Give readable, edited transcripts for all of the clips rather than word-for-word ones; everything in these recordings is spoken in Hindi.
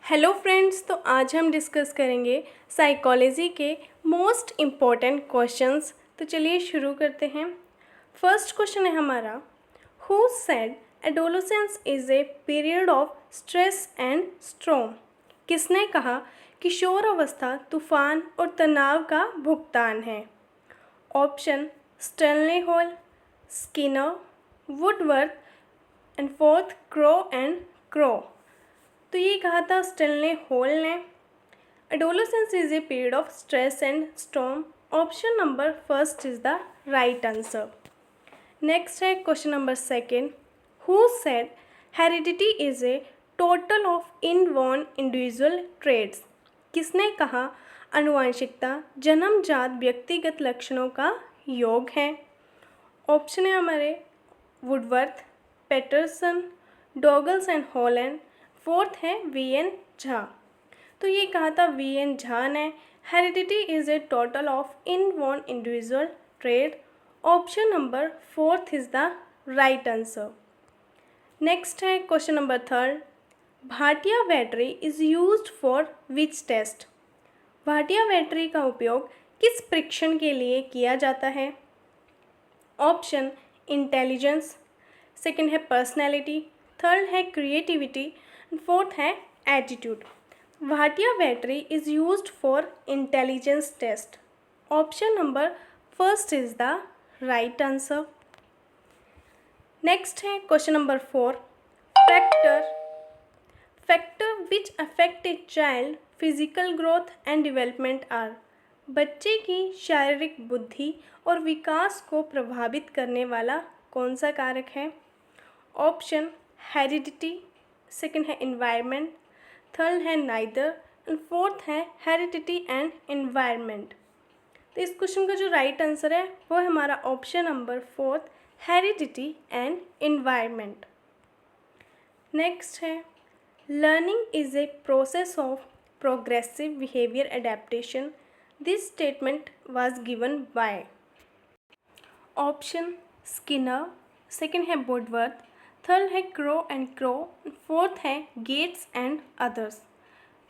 हेलो फ्रेंड्स, तो आज हम डिस्कस करेंगे साइकोलॉजी के मोस्ट इम्पॉर्टेंट क्वेश्चंस। तो चलिए शुरू करते हैं। फर्स्ट क्वेश्चन है हमारा, who said adolescence is a period of stress and storm. किसने कहा किशोर अवस्था तूफान और तनाव का भुगतान है? Option Stanley Hall, Skinner, Woodworth and fourth Crow and Crow. तो ये कहा था स्टैनली हॉल ने। Adolescence is a period of stress and storm. Option number first is the right answer. Next है question number second, who said heredity is a total of inborn individual traits. किसने कहा आनुवंशिकता जन्मजात व्यक्तिगत लक्षणों का योग है? ऑप्शन है हमारे Woodworth, Peterson, Douglas and Holland. Fourth है वी.एन. झा। तो ये कहा था वी.एन. झा ने, heredity is a total of inborn individual trait. Option number fourth is the right answer. Next है question number third, Bhatia battery is used for which test. Bhatia battery का उपयोग किस परीक्षण के लिए किया जाता है? ऑप्शन इंटेलिजेंस, सेकंड है पर्सनैलिटी, थर्ड है क्रिएटिविटी, फोर्थ है attitude. Bhatia battery is used for intelligence test. Option number first is the right answer. Next है question number four, factor which affect a child physical growth and development are. बच्चे की शारीरिक बुद्धि और विकास को प्रभावित करने वाला कौन सा कारक है? ऑप्शन हेरिडिटी, सेकंड है एनवायरनमेंट, थर्ड है नाइदर एंड फोर्थ है हेरिडिटी एंड एनवायरनमेंट। तो इस क्वेश्चन का जो राइट आंसर है वो है हमारा option number fourth, heredity and environment. Next है, learning is a process of progressive behaviour adaptation. This statement was given by. Option Skinner, second है वुडवर्थ, थर्ड है क्रो एंड क्रो, फोर्थ है गेट्स एंड अदर्स।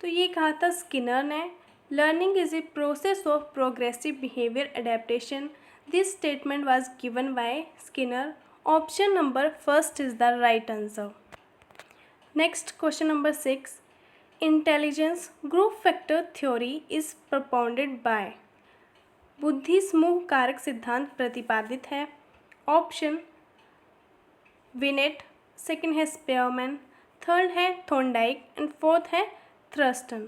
तो ये कहा था स्किनर ने, learning is a process of progressive behaviour adaptation. This statement was given by Skinner. Option number first is the right answer. Next question number six, intelligence group factor theory is propounded by. बुद्धि समूह कारक सिद्धांत प्रतिपादित है। ऑप्शन विनेट, सेकंड है स्पेयरमैन, थर्ड है थॉर्नडाइक एंड फोर्थ है थ्रस्टन।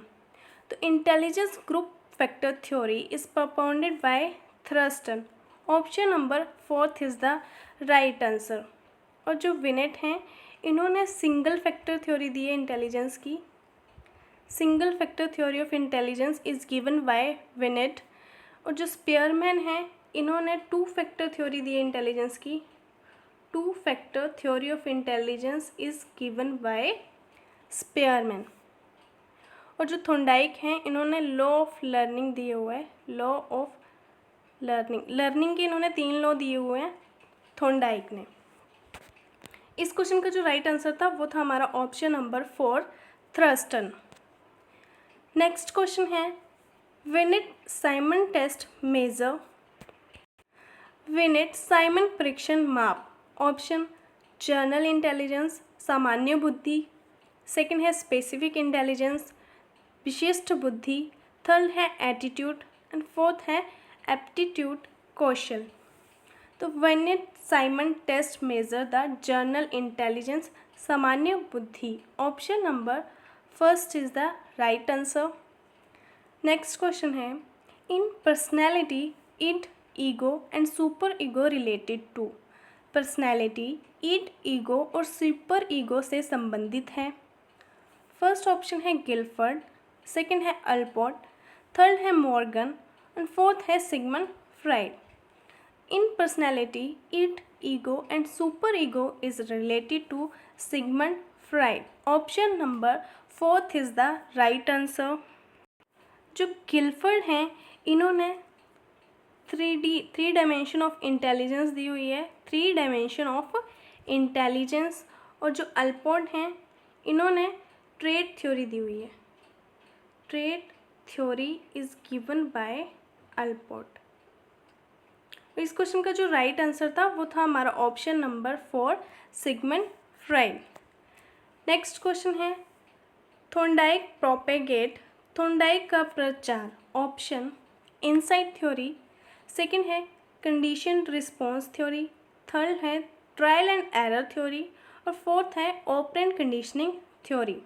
तो intelligence group factor theory is propounded by Thurstone. Option number fourth is the right answer. और जो विनेट हैं इन्होंने सिंगल फैक्टर थ्योरी दी है इंटेलिजेंस की। Single factor theory of intelligence is given by Binet. और जो स्पेयरमैन हैं इन्होंने टू फैक्टर थ्योरी दी है इंटेलिजेंस की। Two factor theory of intelligence is given bye Spearman. और जो थॉर्नडाइक हैं इन्होंने लॉ ऑफ लर्निंग दिए हुए हैं। लॉ ऑफ लर्निंग के इन्होंने 3 लॉ दिए हुए हैं थॉर्नडाइक ने। इस क्वेश्चन का जो राइट आंसर था वो था हमारा option number 4, Thurstone. Next question है, विनेट साइमन टेस्ट मेजर। विनेट साइमन परीक्षण माप। ऑप्शन जनरल इंटेलिजेंस, सामान्य बुद्धि, सेकंड है स्पेसिफिक इंटेलिजेंस, विशिष्ट बुद्धि, थर्ड है एटीट्यूड एंड फोर्थ है एप्टीट्यूड कौशल। तो Binet Simon test measure the general intelligence, सामान्य बुद्धि। Option number first is the right answer. Next question है, in personality id ego and super ego related to. Personality id ego और सुपर ईगो से संबंधित है। फर्स्ट ऑप्शन है गिलफर्ड, सेकंड है अल्पोर्ट, थर्ड है मॉर्गन एंड फोर्थ है Sigmund Freud. In personality id ego and super ego is related to Sigmund Freud. Option number fourth is the right answer. जो गिलफर्ड हैं इन्होंने 3 डायमेंशन ऑफ इंटेलिजेंस दी हुई है, 3 डायमेंशन ऑफ इंटेलिजेंस। और जो अल्पोर्ट हैं इन्होंने ट्रेट थ्योरी दी हुई है। Trait theory is given bye Allport. इस क्वेश्चन का जो राइट आंसर था वो था हमारा option number 4 Sigmund Freud. Next question है थॉर्नडाइक प्रोपेगेट। थॉर्नडाइक का प्रचार। ऑप्शन इनसाइट थ्योरी, सेकंड है कंडीशन रिस्पॉन्स थ्योरी, थर्ड है ट्रायल एंड एरर थ्योरी और फोर्थ है operant conditioning theory.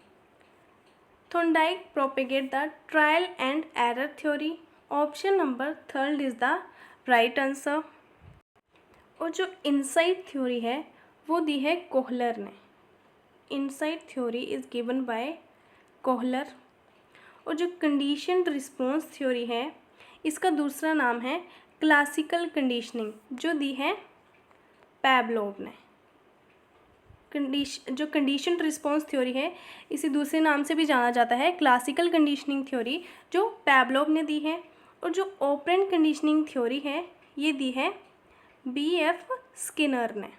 Thorndike propagate the trial and error theory. Option number third is the right answer. और जो इनसाइट थ्योरी है वो दी है कोहलर ने। Insight theory is given bye Kohler. और जो कंडीशनड रिस्पॉन्स थ्योरी है इसका दूसरा नाम है क्लासिकल कंडीशनिंग, जो दी है पैवलोव ने। जो कंडीशनड रिस्पॉन्स थ्योरी है इसे दूसरे नाम से भी जाना जाता है क्लासिकल कंडीशनिंग थ्योरी, जो पैवलोव ने दी है। और जो ऑपरेंट कंडीशनिंग थ्योरी है ये दी है B.F. स्किनर ने।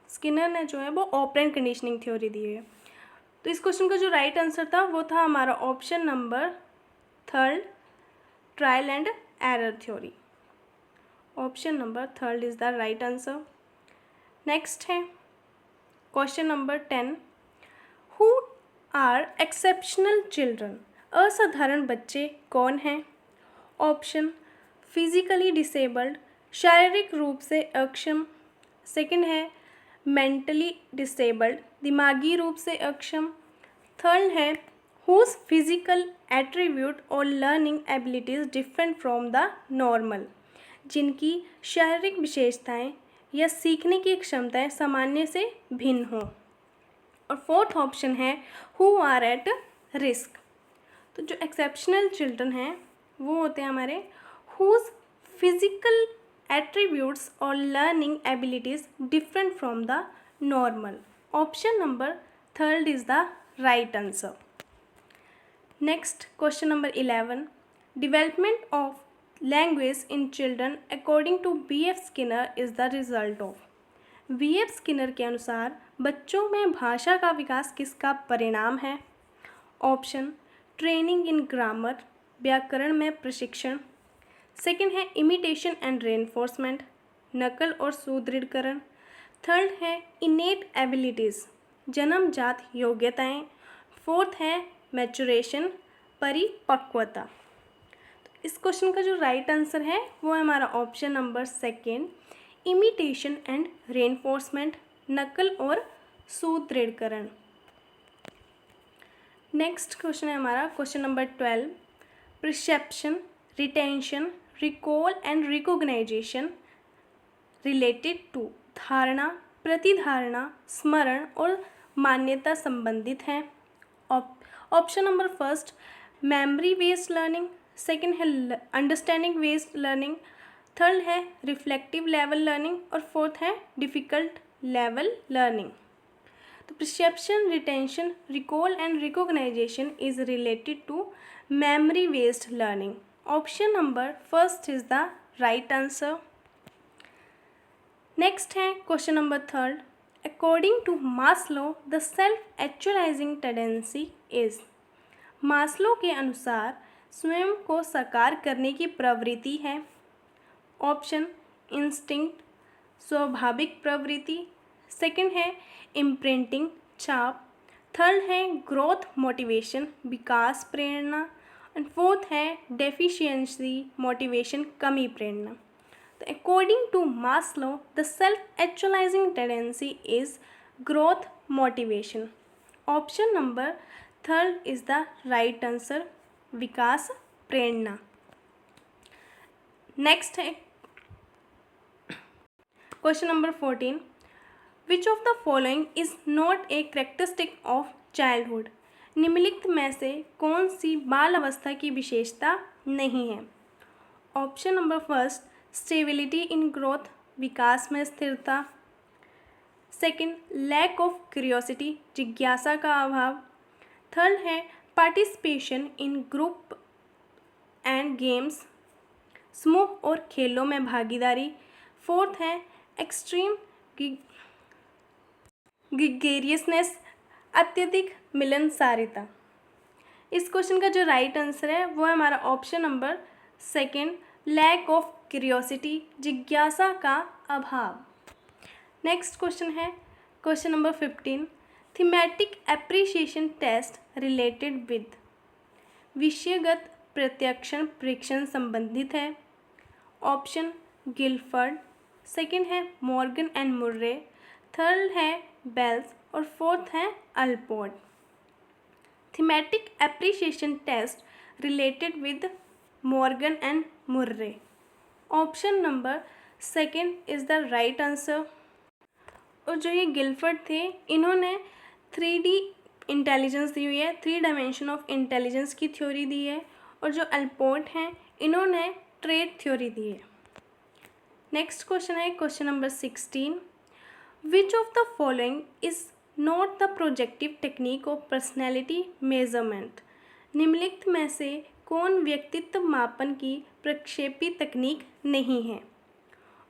स्किनर ने जो है वो ऑपरेंट कंडीशनिंग थ्योरी दी है। तो इस क्वेश्चन का जो राइट आंसर था वो था हमारा option number third trial and error theory. Option number third is the right answer. Next है question number 10। Who are exceptional children. असाधारण बच्चे कौन हैं? ऑप्शन फिजिकली डिसेबल्ड, शारीरिक रूप से अक्षम, सेकंड है मेंटली डिसेबल्ड, दिमागी रूप से अक्षम, थर्ड है हुज फिजिकल एट्रीब्यूट और learning abilities different from the normal, जिनकी शारीरिक विशेषताएं या सीखने की क्षमताएं सामान्य से भिन्न हों, और फोर्थ ऑप्शन है हु आर एट रिस्क। तो जो एक्सेप्शनल चिल्ड्रन हैं वो होते हैं हमारे हुज फिजिकल एट्रीब्यूट्स और learning abilities different from the normal. Option number third is the right answer. Next question number 11। Development of language in children according to B.F. Skinner is the result of. B.F. Skinner के अनुसार बच्चों में भाषा का विकास किसका परिणाम है? ऑप्शन ट्रेनिंग इन ग्रामर, व्याकरण में प्रशिक्षण, सेकंड है इमिटेशन एंड रेनफोर्समेंट, नकल और सुदृढ़ीकरण, थर्ड है इनेट एबिलिटीज़, जन्मजात योग्यताएं, फोर्थ है मैचुरेशन, परिपक्वता। तो इस क्वेश्चन का जो राइट आंसर है वो है हमारा option number second imitation and reinforcement, नकल और सुदृढ़ीकरण। नेक्स्ट क्वेश्चन है हमारा question number 12। Perception, retention, recall and recognization related to. धारणा, प्रतिधारणा, स्मरण और मान्यता संबंधित हैं। Option number first memory based learning, second है अंडरस्टैंडिंग बेस्ड लर्निंग, थर्ड है रिफ्लेक्टिव लेवल लर्निंग और फोर्थ है डिफ़िकल्ट लेवल लर्निंग। तो perception, retention, recall and recognization is related to memory based learning. Option number first is the right answer. Next है question number 3rd। According to Maslow, the self-actualizing tendency is। Maslow के अनुसार स्वयं को साकार करने की प्रवृत्ति है। ऑप्शन इंस्टिंक्ट, स्वाभाविक प्रवृत्ति, सेकंड है इम्प्रिंटिंग, छाप, थर्ड है ग्रोथ मोटिवेशन, विकास प्रेरणा, एंड फोर्थ है डेफिशिएंसी मोटिवेशन, कमी प्रेरणा। तो according to Maslow the self actualising tendency is growth motivation. Option number 3rd is the right answer, next प्रेरणा। नेक्स्ट है question number 14। Which of the following is not a characteristic of childhood. निम्नलिखित में से कौन सी बाल अवस्था की विशेषता नहीं है? Option number first stability in growth, विकास में स्थिरता, सेकंड लैक ऑफ क्यूरियोसिटी, जिज्ञासा का अभाव, थर्ड है participation in group and games, समूह और खेलों में भागीदारी, फोर्थ है एक्सट्रीम ग्रेगरियसनेस, अत्यधिक मिलनसारिता। इस क्वेश्चन का जो राइट आंसर है वो है हमारा option number second, lack of curiosity, जिज्ञासा का अभाव। नेक्स्ट क्वेश्चन है question number 15, thematic appreciation test related with. विषयगत प्रत्यक्षण परीक्षण संबंधित है। ऑप्शन गिलफर्ड, सेकंड है मॉर्गन एंड मुर्रे, थर्ड है बेल्स और फोर्थ है Allport. Thematic appreciation test related with Morgan and Murray. Option number second is the right answer. और जो ये गिलफर्ड थे इन्होंने 3D इंटेलिजेंस दी हुई है, 3 डायमेंशन ऑफ इंटेलिजेंस की थ्योरी दी है। और जो अल्पोर्ट हैं इन्होंने ट्रेड थ्योरी दी है। नेक्स्ट क्वेश्चन है question number 16, which of the following is not the projective technique of personality measurement. निम्नलिखित में से कौन व्यक्तित्व मापन की प्रक्षेपी तकनीक नहीं है।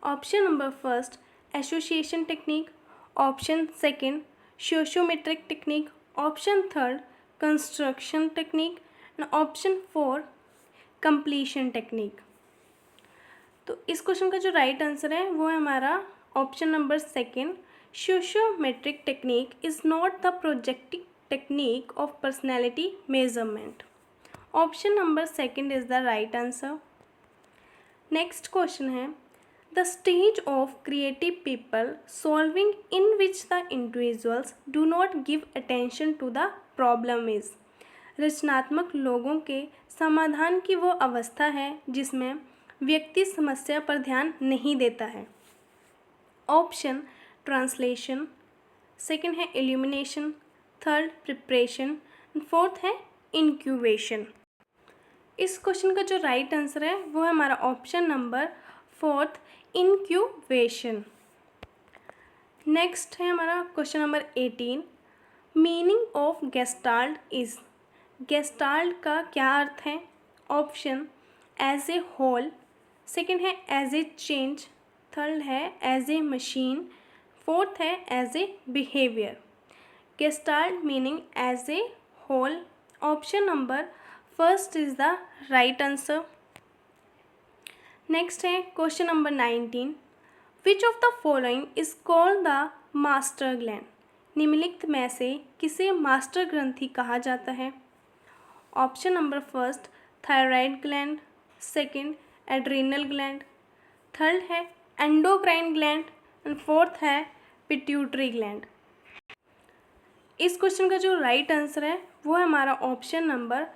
Option number first association technique, option second sociometric technique, option third construction technique and option four completion technique. तो इस क्वेश्चन का जो राइट आंसर है वो है हमारा option number second, sociometric technique is not the projective technique of personality measurement. Option number second is the right answer. Next question है the stage of creative people solving in which the individuals do not give attention to the problem is. रचनात्मक लोगों के समाधान की वो अवस्था है जिसमें व्यक्ति समस्या पर ध्यान नहीं देता है। ऑप्शन ट्रांसलेशन, सेकंड है इल्यूमिनेशन, थर्ड प्रिपरेशन, फोर्थ है इंक्यूबेशन। इस क्वेश्चन का जो राइट आंसर है वो है हमारा option number fourth, incubation. Next है हमारा question number 18, meaning of gestalt is. Gestalt का क्या अर्थ है। Option as a whole, second है एज ए चेंज, थर्ड है एज ए मशीन, फोर्थ है as a behaviour. Gestalt meaning as a whole, option number first is the right answer. Next है question number 19, which of the following is called the master gland. निम्नलिखित में से किसे मास्टर ग्रंथि कहा जाता है। Option number first thyroid gland, second adrenal gland, third है एंडोक्राइन ग्लैंड एंड फोर्थ है पिट्यूटरी ग्लैंड। इस क्वेश्चन का जो राइट आंसर है वो है हमारा option number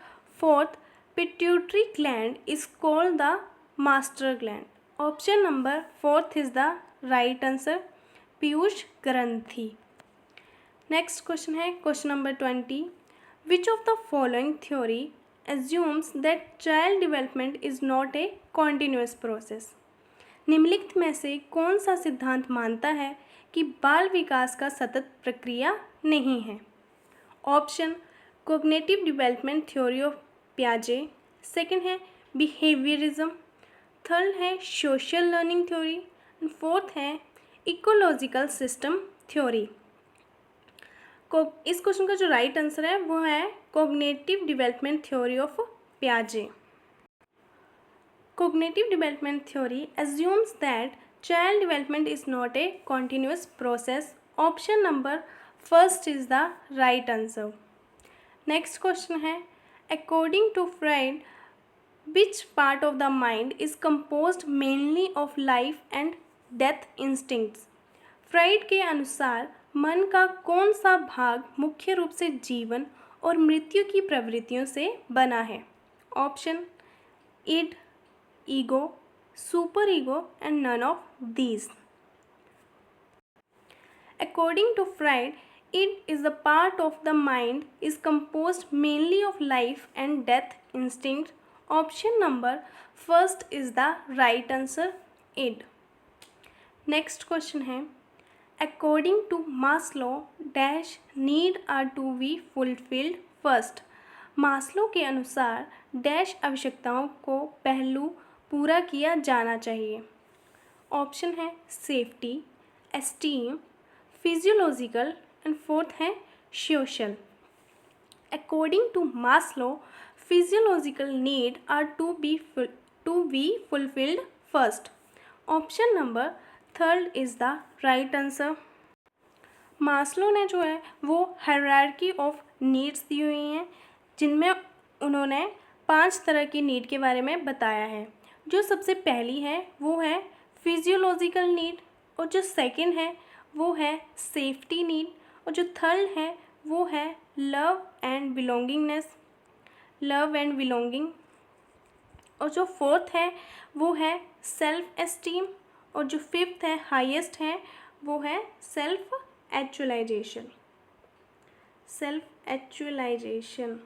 fourth, pituitary gland is called the master gland. Option number fourth is the right answer, Piyush ग्रंथि। नेक्स्ट क्वेश्चन है question number 20, which of the following theory assumes that child development is not a continuous process। निम्नलिखित में से कौन सा सिद्धांत मानता है कि बाल विकास का सतत प्रक्रिया नहीं है। Option cognitive development theory of पियाजे, सेकंड है बिहेवियरिज्म, थर्ड है social learning theory and fourth है इकोलॉजिकल सिस्टम थ्योरी। इस क्वेश्चन का जो राइट आंसर है वो है कोग्निटिव डेवलपमेंट थ्योरी ऑफ पियाजे। Cognitive development theory assumes that child development is not a continuous process. Option number first is the right answer. Next question है according to Freud which part of the mind is composed mainly of life and death instincts. Fried के अनुसार मन का कौन सा भाग मुख्य रूप से जीवन और मृत्यु की प्रवृत्तियों से बना है। Option id, ego, super ego and none of these. According to Freud, id is the part of the mind is composed mainly of life and death instinct. Option number first is the right answer, id. Next question है according to Maslow dash need are to be fulfilled first. Maslow के अनुसार डैश आवश्यकताओं को पहलू पूरा किया जाना चाहिए। ऑप्शन है safety, esteem, physiological and fourth है social. According to Maslow, physiological needs are to be fulfilled first. Option number third is the right answer. Maslow ने जो है वो हायरार्की ऑफ नीड्स दी हुई हैं, जिनमें उन्होंने 5 तरह की नीड के बारे में बताया है। जो सबसे पहली है वो है फिजियोलॉजिकल नीड, और जो सेकंड है वो है सेफ्टी नीड, और जो थर्ड है वो है लव एंड बिलोंगिंग, और जो फोर्थ है वो है सेल्फ एस्टीम, और जो फिफ्थ है हाईएस्ट है वो है सेल्फ एक्चुअलाइजेशन।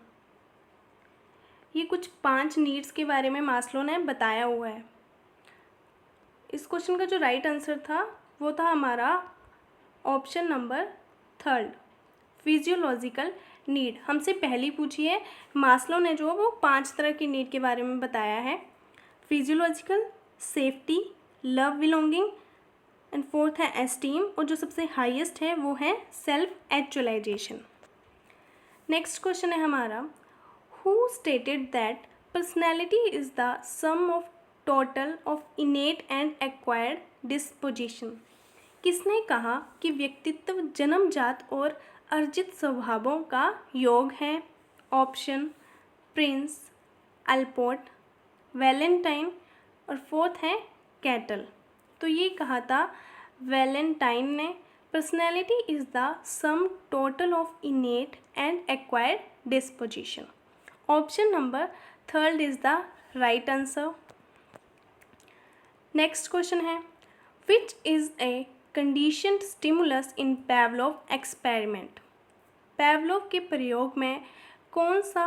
ये कुछ 5 नीड्स के बारे में मास्लो ने बताया हुआ है। इस क्वेश्चन का जो राइट आंसर था वो था हमारा option number third, physiological need. हमसे पहली पूछी है, मास्लो ने जो वो 5 तरह की नीड के बारे में बताया है, physiological, safety, love belonging, and fourth है एस्टीम, और जो सबसे हाईएस्ट है वो है सेल्फ एक्चुअलाइजेशन। नेक्स्ट क्वेश्चन है हमारा, who stated that personality is the sum of total of innate and acquired disposition. किसने कहा कि व्यक्तित्व जन्मजात और अर्जित स्वभावों का योग है? ऑप्शन प्रिंस, अल्पोर्ट, वैलेंटाइन, और फोर्थ है कैटल। तो ये कहा था वैलेंटाइन ने, personality is the sum total of innate and acquired disposition. Option number third is the right answer. Next question है, which is a conditioned stimulus in Pavlov experiment. Pavlov के प्रयोग में कौन सा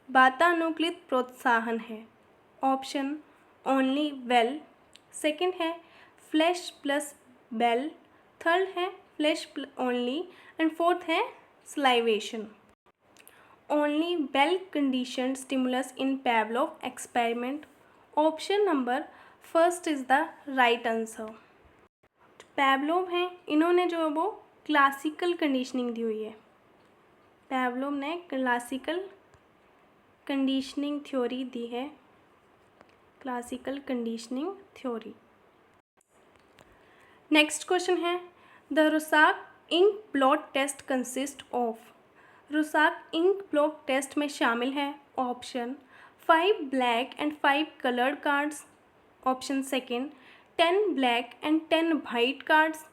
वातानुकूलित प्रोत्साहन है? ऑप्शन ओनली वेल, सेकंड है फ्लैश प्लस बेल, थर्ड है फ्लैश ओनली, एंड फोर्थ है salivation. Only bell conditioned stimulus in Pavlov experiment. Option number first is the right answer. Pavlov हैं, इन्होंने जो है वो क्लासिकल कंडीशनिंग दी हुई है। पैवलोव ने क्लासिकल कंडीशनिंग थ्योरी दी है, classical conditioning theory. Next question है, the Rorschach ink blot test consist of. Rorschach ink blot test में शामिल है option 5 black and 5 coloured cards, option second 10 black and 10 white cards,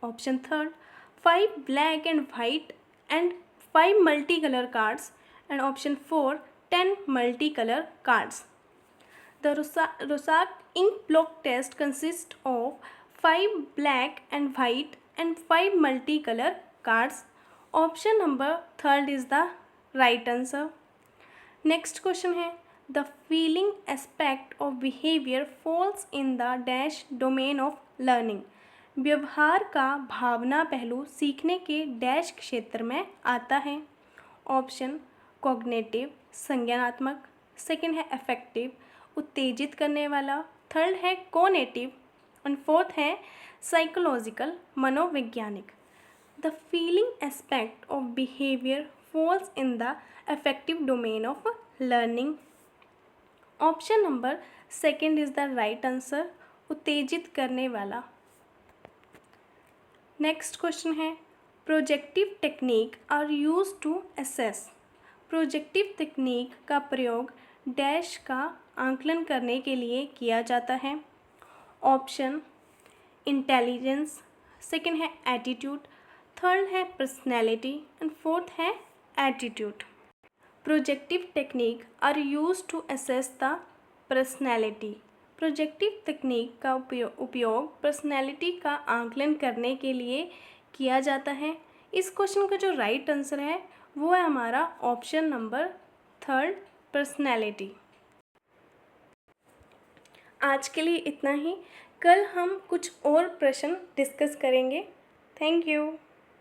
option third 5 black and white and 5 multi colour cards, and option 4 10 multi colour cards. The Rusak ink block test consists of 5 black and white and 5 multicolor cards. Option number third is the right answer. Next question है, the feeling aspect of behavior falls in the dash domain of learning. व्यवहार का भावना पहलू सीखने के डैश क्षेत्र में आता है। ऑप्शन कॉग्निटिव, संज्ञानात्मक, सेकंड है अफेक्टिव, उत्तेजित करने वाला, थर्ड है कोनेटिव, एंड फोर्थ है साइकोलॉजिकल, मनोवैज्ञानिक। The feeling aspect of behaviour falls in the affective domain of learning. Option number second is the right answer, उत्तेजित करने वाला। नेक्स्ट क्वेश्चन है, projective technique are use to assess. Projective तकनीक का प्रयोग डैश का आंकलन करने के लिए किया जाता है। ऑप्शन इंटेलिजेंस, सेकंड है एटीट्यूड, थर्ड है पर्सनैलिटी, एंड फोर्थ है attitude. Projective technique are use to assess the personality. Projective तकनीक का उपयोग पर्सनैलिटी का आंकलन करने के लिए किया जाता है। इस क्वेश्चन का जो राइट आंसर है वो है हमारा ऑप्शन नंबर थर्ड, पर्सनैलिटी। आज के लिए इतना ही, कल हम कुछ और प्रश्न डिस्कस करेंगे। Thank you.